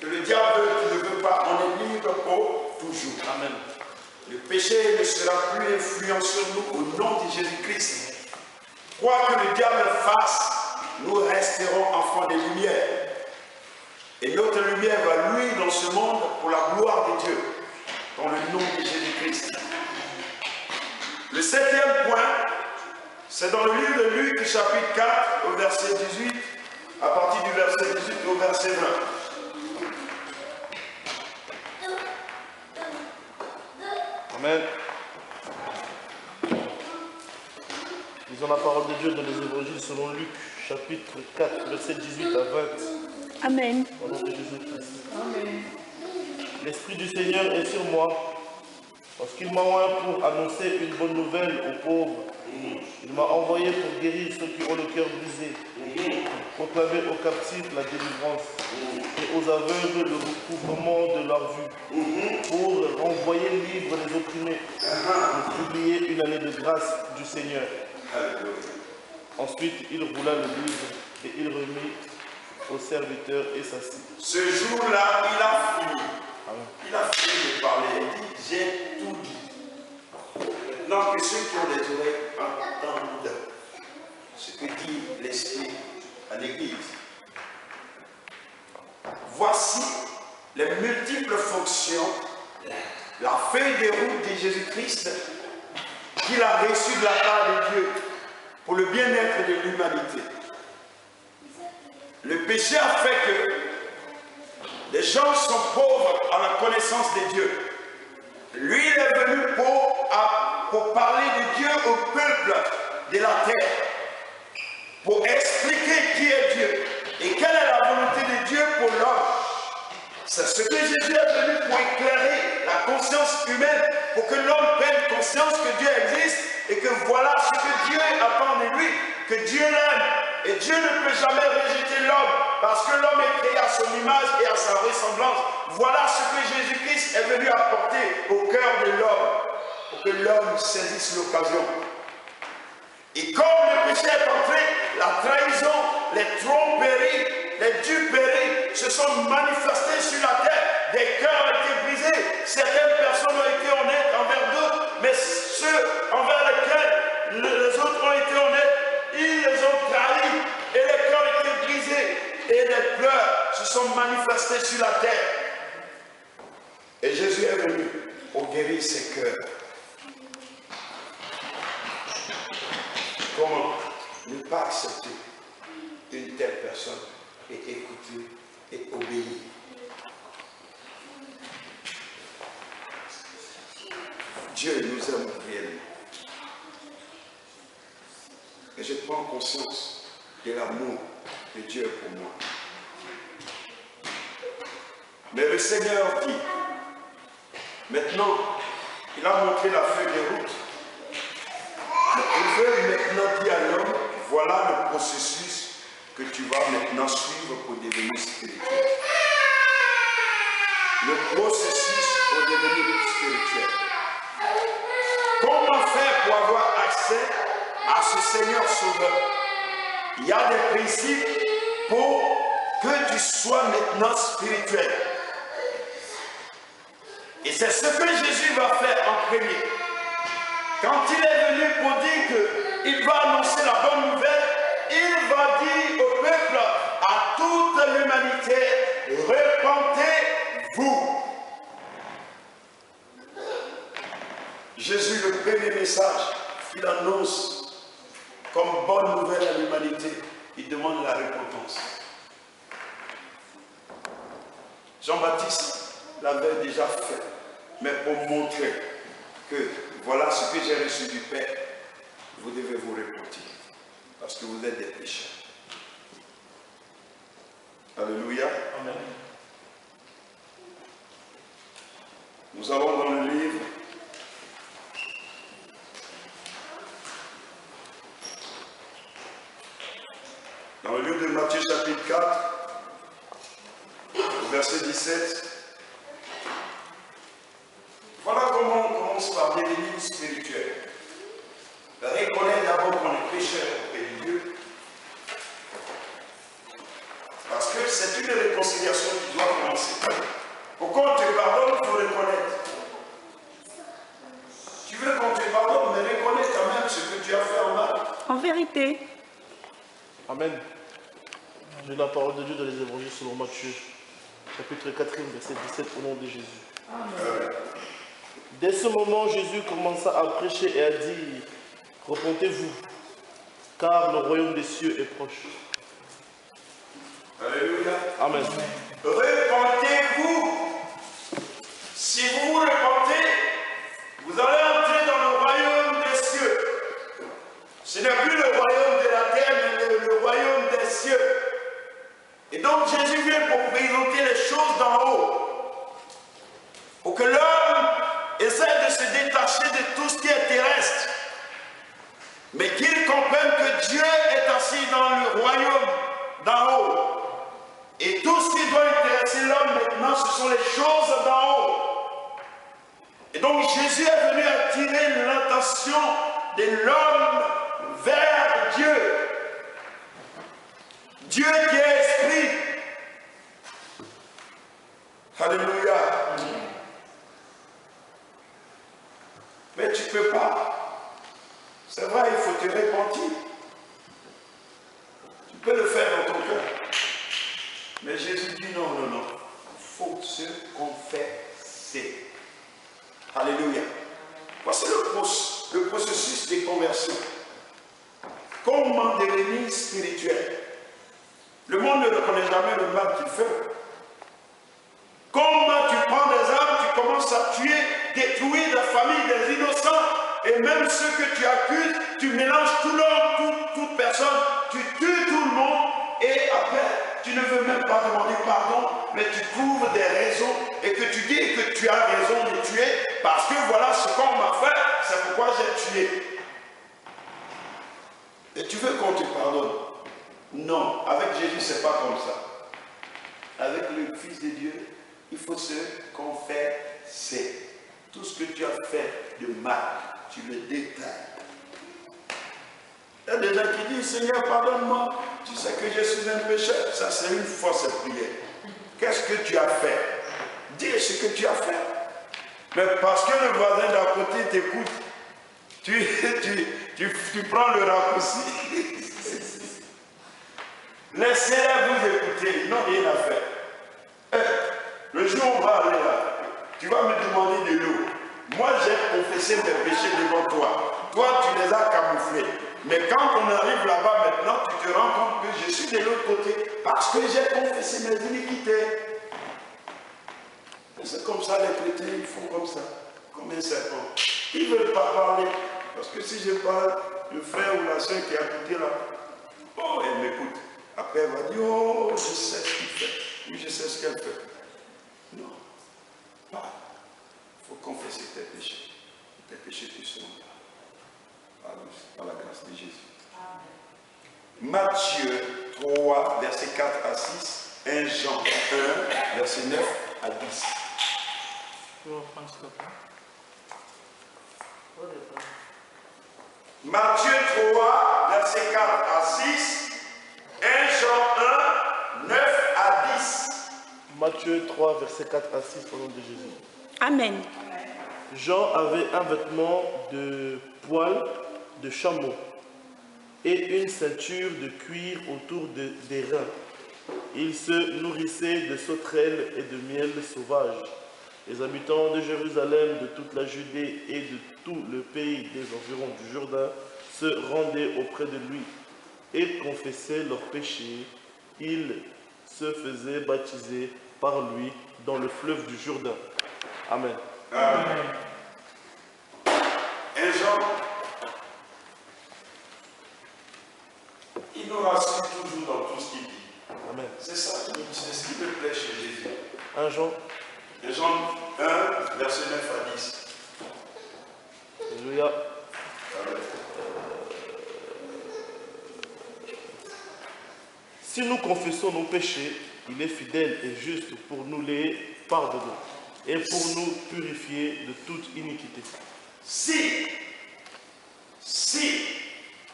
Que le diable ne veut pas, on est libre pour toujours. Amen. Le péché ne sera plus influent sur nous au nom de Jésus-Christ. Quoi que le diable fasse, nous resterons enfants des lumières. Et notre lumière va luire dans ce monde pour la gloire de Dieu, dans le nom de Jésus-Christ. Le 7e point, c'est dans le livre de Luc, chapitre 4, au verset 18, à partir du verset 18 au verset 20. Amen. Lisons la parole de Dieu dans les évangiles selon Luc, chapitre 4, versets 18 à 20. Amen. Au nom de Jésus-Christ. Amen. L'Esprit du Seigneur est sur moi, parce qu'il m'a envoyé pour annoncer une bonne nouvelle aux pauvres. Il m'a envoyé pour guérir ceux qui ont le cœur brisé, pour proclamer aux captifs la délivrance et aux aveugles le recouvrement de leur vue, pour renvoyer libres les opprimés, pour publier une année de grâce du Seigneur. Ensuite, il roula le livre et il remit au serviteur et s'assit. Ce jour-là, il a fini. Il a fini de parler. Il dit, j'ai tout dit. Maintenant que ceux qui ont des oreilles entendent ce que dit l'Esprit à l'Église. Voici les multiples fonctions, la feuille de route de Jésus-Christ qu'il a reçue de la part de Dieu pour le bien-être de l'humanité. Le péché a fait que les gens sont pauvres à la connaissance de Dieu. Lui, il est venu pour parler de Dieu au peuple de la terre, pour expliquer qui est Dieu et quelle est la volonté de Dieu pour l'homme. C'est ce que Jésus est venu pour éclairer la conscience humaine, pour que l'homme prenne conscience que Dieu existe et que voilà ce que Dieu attend de lui, que Dieu l'aime. Et Dieu ne peut jamais rejeter l'homme, parce que l'homme est créé à son image et à sa ressemblance. Voilà ce que Jésus-Christ est venu apporter au cœur de l'homme, pour que l'homme saisisse l'occasion. Et comme le péché est entré, la trahison, les tromperies, les duperies se sont manifestées sur la terre. Des cœurs ont été brisés. Certaines personnes ont été honnêtes envers d'autres, mais ceux envers lesquels les autres ont été honnêtes, ils les ont trahis et les cœurs ont été brisés. Et des pleurs se sont manifestés sur la terre. Et Jésus est venu pour guérir ces cœurs. Comment ne pas accepter une telle personne et écouter et obéir? Dieu nous aime réellement. Et je prends conscience de l'amour de Dieu pour moi. Mais le Seigneur dit, maintenant, il a montré la feuille de route. Il veut maintenant dire à l'homme, voilà le processus que tu vas maintenant suivre pour devenir spirituel. Le processus pour devenir spirituel. Comment faire pour avoir accès à ce Seigneur Sauveur? Il y a des principes pour que tu sois maintenant spirituel. Et c'est ce que Jésus va faire en premier. Quand il est venu pour dire qu'il va annoncer la bonne nouvelle, il va dire au peuple, à toute l'humanité, repentez-vous. Jésus, le premier message qu'il annonce comme bonne nouvelle à l'humanité, il demande la repentance. Jean-Baptiste l'avait déjà fait, mais pour montrer que voilà ce que j'ai reçu du Père, vous devez vous repentir, parce que vous êtes des pécheurs. Alléluia. Amen. Nous avons dans le livre de Matthieu chapitre 4, verset 17. Voilà comment on commence par devenir spirituel. Reconnaître d'abord qu'on est pécheur auprès de Dieu. Parce que c'est une réconciliation qui doit commencer. Pourquoi on te pardonne, il faut reconnaître. Tu veux qu'on te pardonne, mais reconnais quand même ce que tu as fait en mal. En vérité. Amen. J'ai la parole de Dieu dans les évangiles selon Matthieu, chapitre 4, verset 17, au nom de Jésus. Amen. Dès ce moment, Jésus commença à prêcher et à dire, repentez-vous, car le royaume des cieux est proche. Alléluia. Amen. Repentez-vous. Si vous vous repentez, vous allez entrer dans le royaume des cieux. Ce n'est plus le royaume de la terre, mais le royaume mais qu'ils comprennent que Dieu est assis dans le royaume d'en haut. Et tout ce qui doit intéresser l'homme maintenant, ce sont les choses d'en haut. Et donc Jésus est venu attirer l'attention de l'homme vers Dieu. Dieu qui est esprit. Alléluia. Mais tu ne peux pas. C'est vrai, il faut te repentir. Tu peux le faire dans ton cœur. Mais Jésus dit non, non, non. Il faut se confesser. Alléluia. Voici le processus de conversion. Comment devenir spirituel? Le monde ne reconnaît jamais le mal qu'il fait. Comment tu prends des armes, tu commences à tuer, détruire la famille des innocents, et même ceux que tu accuses, tu mélanges tout l'homme, toute personne, tu tues tout le monde, et après, tu ne veux même pas demander pardon, mais tu trouves des raisons, et que tu dis que tu as raison de tuer, parce que voilà ce qu'on m'a fait, c'est pourquoi j'ai tué. Et tu veux qu'on te pardonne? Non, avec Jésus, c'est pas comme ça. Avec le Fils de Dieu, il faut se confesser. Tout ce que tu as fait de mal, tu le détailles. Il y a des gens qui disent, Seigneur, pardonne-moi, tu sais que je suis un pécheur. Ça, c'est une fausse prière. Qu'est-ce que tu as fait? Dis ce que tu as fait. Mais parce que le voisin d'à côté t'écoute, tu prends le raccourci. Laissez-les vous écouter, ils n'ont rien à faire. Le jour où on va aller là, tu vas me demander de l'eau. Moi, j'ai confessé mes péchés devant toi. Toi, tu les as camouflés. Mais quand on arrive là-bas maintenant, tu te rends compte que je suis de l'autre côté parce que j'ai confessé mes iniquités. C'est comme ça, les chrétiens, ils font comme ça, comme un serpent. Ils ne veulent pas parler. Parce que si je parle, le frère ou la soeur qui est à côté là, oh, elle m'écoute. Après, elle va dire, oh, je sais ce qu'il fait. Oui, je sais ce qu'elle fait. Non. Pas. Il faut confesser tes péchés. Tes péchés te seront là. Par la grâce de Jésus. Amen. Matthieu 3, versets 4 à 6. 1 Jean 1, versets 9 à 10. Matthieu 3, versets 4 à 6. 1 Jean 1, 9 à 10. Matthieu 3, verset 4 à 6, au nom de Jésus. Amen. Jean avait un vêtement de poil de chameau et une ceinture de cuir autour des reins. Il se nourrissait de sauterelles et de miel sauvage. Les habitants de Jérusalem, de toute la Judée et de tout le pays des environs du Jourdain se rendaient auprès de lui et confessaient leurs péchés. Ils se faisaient baptiser par lui dans le fleuve du Jourdain. Amen. Amen. Un Jean, il nous rassure toujours dans tout ce qu'il dit. Amen. C'est ça, c'est ce qui me plaît chez Jésus. 1 Jean. 1 Jean 1, verset 9 à 10. Alléluia. Amen. Si nous confessons nos péchés, il est fidèle et juste pour nous les pardonner et pour nous purifier de toute iniquité. Si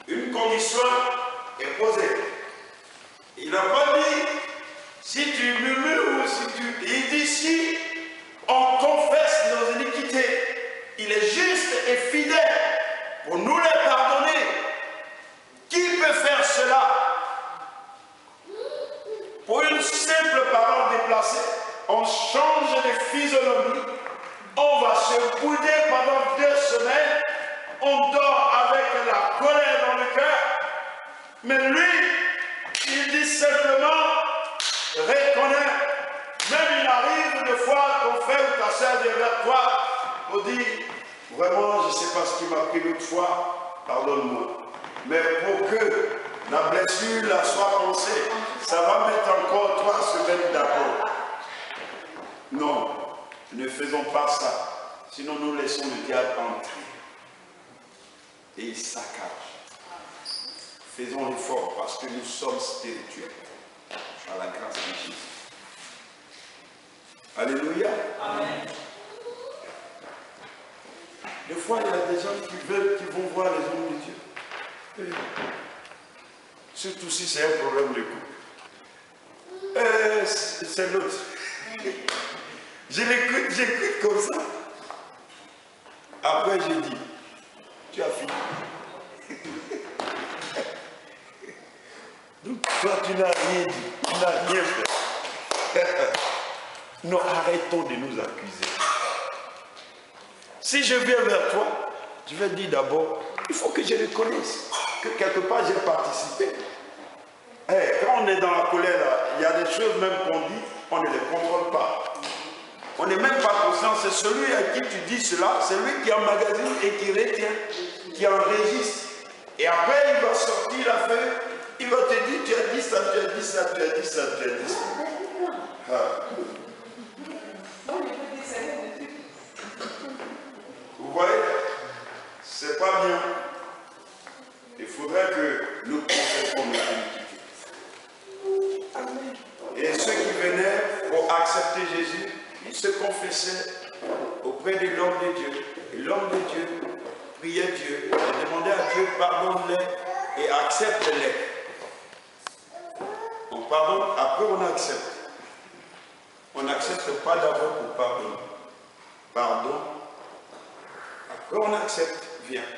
une condition est posée, il n'a pas dit si tu murmures ou si tu... Il dit si on confesse nos iniquités, il est juste et fidèle pour nous les pardonner. Qui peut faire cela? Pour une simple parole déplacée, on change de physionomie, on va se bouder pendant 2 semaines, on dort avec la colère dans le cœur, mais lui, il dit simplement, reconnais, même il arrive des fois ton frère ou ta soeur vient vers toi pour dire, vraiment je ne sais pas ce qui m'a pris l'autre fois, pardonne-moi. Mais pour que la blessure la soit pensée, ça va mettre encore 3 semaines d'abord. Non, ne faisons pas ça. Sinon nous laissons le diable entrer. Et il saccage. faisons l'effort parce que nous sommes spirituels. À la grâce de Jésus. Alléluia. Amen. Des fois, il y a des gens qui vont voir les hommes de Dieu. Surtout si c'est un problème de couple. C'est l'autre. J'écoute comme ça. Après, j'ai dit, tu as fini. Donc, toi, tu n'as rien dit. Tu n'as rien fait. Non, arrêtons de nous accuser. Si je viens vers toi, je vais dire d'abord, il faut que je reconnaisse que quelque part j'ai participé. Quand on est dans la colère, il y a des choses même qu'on dit, on ne les contrôle pas. On n'est même pas conscient, c'est celui à qui tu dis cela, c'est lui qui emmagasine et qui retient, qui enregistre. Et après, il va sortir la feuille, il va te dire, tu as dit ça, tu as dit ça, tu as dit ça, tu as dit ça. Vous voyez, c'est pas bien. Il faudrait que nous confessions notre iniquité. Et ceux qui venaient pour accepter Jésus, ils se confessaient auprès de l'homme de Dieu. Et l'homme de Dieu priait Dieu, et demandait à Dieu, pardonne-les et accepte-les. On pardonne, après on accepte. On n'accepte pas d'abord pour pardonner. Pardon. Après on accepte. Viens.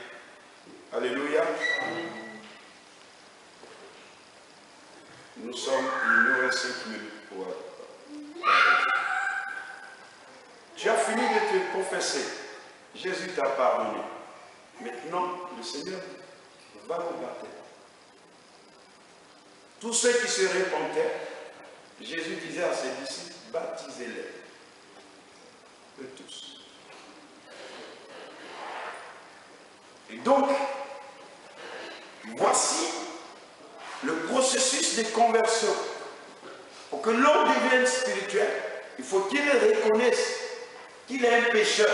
Alléluia. Nous sommes, il nous reste 5 minutes pour arrêter. Tu as fini de te confesser. Jésus t'a pardonné. Maintenant, le Seigneur va nous baptiser. Tous ceux qui se repentaient, Jésus disait à ses disciples, baptisez-les. Eux tous. Et donc, voici le processus de conversion. Pour que l'homme devienne spirituel, il faut qu'il reconnaisse qu'il est un pécheur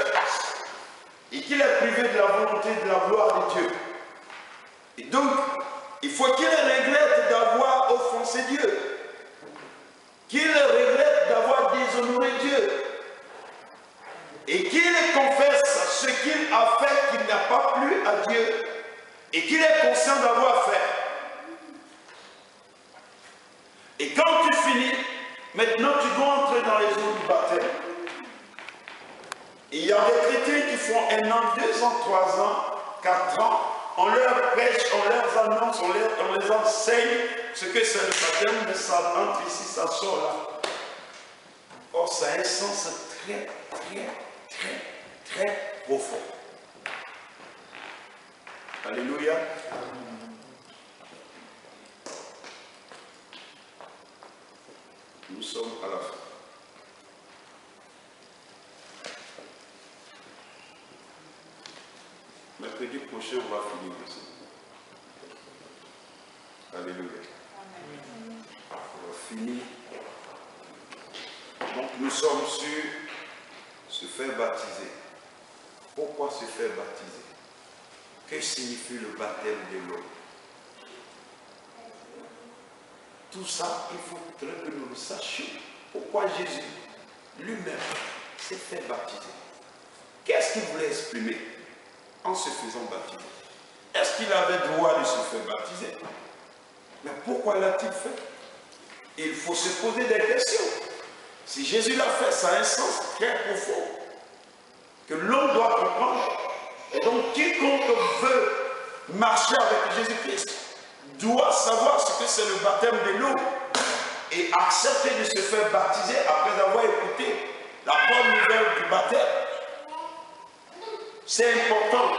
et qu'il est privé de la volonté de la gloire de Dieu. Et donc, il faut qu'il regrette d'avoir offensé Dieu, qu'il regrette d'avoir déshonoré Dieu et qu'il confesse ce qu'il a fait qui n'a pas plu à Dieu et qu'il est conscient d'avoir fait. Et quand tu finis, maintenant tu dois entrer dans les eaux du baptême. Et il y a des chrétiens qui font 1 an, 2 ans, 3 ans, 4 ans, on leur prêche, on leur annonce, on les enseigne ce que c'est le baptême, mais ça entre ici, ça sort là. Or, ça a un sens très, très, très, très profond. Alléluia. Nous sommes à la fin. Mercredi prochain, on va finir aussi. Alléluia. On va finir. Donc nous sommes sur se faire baptiser. Pourquoi se faire baptiser? Que signifie le baptême de l'eau? Tout ça, il faudrait que nous le sachions. Pourquoi Jésus lui-même s'est fait baptiser? Qu'est-ce qu'il voulait exprimer en se faisant baptiser? Est-ce qu'il avait droit de se faire baptiser? Mais pourquoi l'a-t-il fait? Il faut se poser des questions. Si Jésus l'a fait, ça a un sens très profond que l'homme doit comprendre. Et donc, quiconque veut marcher avec Jésus-Christ doit savoir ce que c'est le baptême de l'eau et accepter de se faire baptiser après avoir écouté la bonne nouvelle du baptême. C'est important.